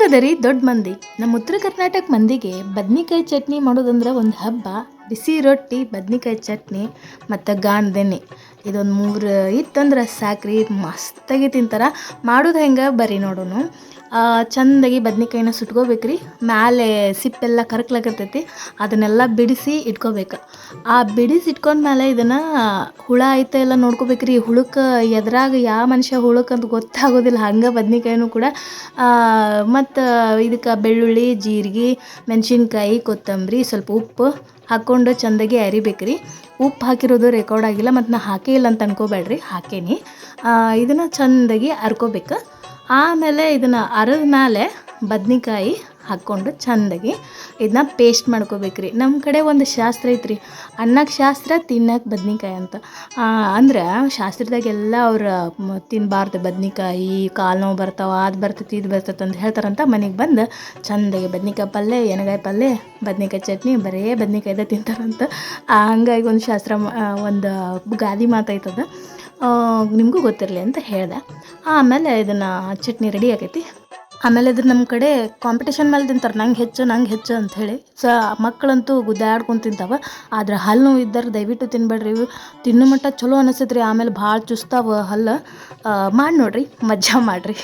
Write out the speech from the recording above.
ಹೆಂಗದ ರೀ ದೊಡ್ಡ ಮಂದಿ ನಮ್ಮ ಉತ್ತರ ಕರ್ನಾಟಕ ಮಂದಿಗೆ ಬದ್ನಿಕಾಯಿ ಚಟ್ನಿ ಮಾಡೋದಂದ್ರೆ ಒಂದು ಹಬ್ಬ. ಬಿಸಿ ರೊಟ್ಟಿ ಬದ್ನಿಕಾಯಿ ಚಟ್ನಿ ಮತ್ತು ಗಾಣದೆಣ್ಣೆ ಇದೊಂದು ಮೂರು ಇತ್ತಂದ್ರೆ ಸಾಕ್ರಿ ಮಸ್ತಾಗಿ ತಿಂತಾರೆ. ಮಾಡೋದು ಹೆಂಗೆ ಬರ್ರಿ ನೋಡೋಣ. ಚೆಂದಾಗಿ ಬದ್ನಿಕಾಯಿನ ಸುಟ್ಕೋಬೇಕ್ರಿ. ಮ್ಯಾಲೆ ಸಿಪ್ಪೆಲ್ಲ ಕರ್ಕ್ಲಾಕತ್ತೈತಿ, ಅದನ್ನೆಲ್ಲ ಬಿಡಿಸಿ ಇಟ್ಕೋಬೇಕು. ಆ ಬಿಡಿಸಿ ಇಟ್ಕೊಂಡ್ಮೇಲೆ ಇದನ್ನು ಹುಳ ಐತೆ ಎಲ್ಲ ನೋಡ್ಕೋಬೇಕ್ರಿ. ಹುಳಕ್ಕೆ ಎದ್ರಾಗ ಯಾವ ಮನುಷ್ಯ ಹುಳಕ್ಕಂತ ಗೊತ್ತಾಗೋದಿಲ್ಲ. ಹಂಗೆ ಬದ್ನಿಕಾಯಿನೂ ಕೂಡ ಮತ್ತು ಇದಕ್ಕೆ ಬೆಳ್ಳುಳ್ಳಿ, ಜೀರಿಗೆ, ಮೆಣಸಿನ್ಕಾಯಿ, ಕೊತ್ತಂಬರಿ, ಸ್ವಲ್ಪ ಉಪ್ಪು ಹಾಕ್ಕೊಂಡು ಚೆಂದಾಗಿ ಅರಿಬೇಕ್ರಿ. ಉಪ್ಪು ಹಾಕಿರೋದು ರೆಕಾರ್ಡ್ ಆಗಿಲ್ಲ, ಮತ್ತು ನಾ ಹಾಕೇ ಇಲ್ಲ ಅಂತ ಅನ್ಕೋಬೇಡ್ರಿ, ಹಾಕೇನಿ. ಇದನ್ನು ಚೆಂದಾಗಿ ಅರ್ಕೋಬೇಕು. ಆಮೇಲೆ ಇದನ್ನು ಅರದ ಮೇಲೆ ಬದ್ನಿಕಾಯಿ ಹಾಕ್ಕೊಂಡು ಚೆಂದಾಗಿ ಇದನ್ನ ಪೇಸ್ಟ್ ಮಾಡ್ಕೋಬೇಕ್ರಿ. ನಮ್ಮ ಕಡೆ ಒಂದು ಶಾಸ್ತ್ರ ಐತ್ರಿ, ಅನ್ನಕ್ಕೆ ಶಾಸ್ತ್ರ ತಿನ್ನಕ್ಕೆ ಬದ್ನಿಕಾಯಿ ಅಂತ. ಅಂದ್ರೆ ಶಾಸ್ತ್ರದಾಗೆಲ್ಲ ಅವ್ರು ತಿನ್ನಬಾರ್ದು ಬದ್ನಿಕಾಯಿ, ಕಾಲು ನೋವು ಬರ್ತಾವೆ, ಅದು ಬರ್ತೈತಿ ಇದು ಬರ್ತೈತೆ ಅಂತ ಹೇಳ್ತಾರಂತ. ಮನೆಗೆ ಬಂದು ಚೆಂದಾಗಿ ಬದ್ನಿಕಾಯಿ ಪಲ್ಯ, ಎಣ್ಗಾಯಿ ಪಲ್ಯ, ಬದ್ನಿಕಾಯಿ ಚಟ್ನಿ, ಬರೇ ಬದ್ನಿಕಾಯ್ದ ತಿಂತಾರಂತ. ಹಂಗಾಗಿ ಒಂದು ಶಾಸ್ತ್ರ, ಒಂದು ಗಾದಿ ಮಾತೈತದ, ನಿಮಗೂ ಗೊತ್ತಿರಲಿ ಅಂತ ಹೇಳಿದೆ. ಆಮೇಲೆ ಇದನ್ನು ಚಟ್ನಿ ರೆಡಿ ಆಗೈತಿ. ಆಮೇಲೆ ಇದು ನಮ್ಮ ಕಡೆ ಕಾಂಪಿಟೇಷನ್ ಮೇಲೆ ತಿಂತಾರೆ, ನಂಗೆ ಹೆಚ್ಚು ಅಂಥೇಳಿ. ಮಕ್ಕಳಂತೂ ಗುದ್ದಾಡ್ಕೊಂಡು ತಿಂತಾವೆ. ಆದ್ರೆ ಹಲ್ಲು ನೋವು ಇದ್ದಾರೆ ದಯವಿಟ್ಟು ತಿನ್ಬೇಡ್ರಿ. ಇವು ತಿನ್ನೋ ಮಟ್ಟ ಚಲೋ ಅನಿಸ್ತೈತೆ ರೀ, ಆಮೇಲೆ ಭಾಳ ಚುಸ್ತಾವ ಹಲ್ಲು. ಮಾಡಿ ನೋಡ್ರಿ, ಮಜಾ ಮಾಡಿರಿ.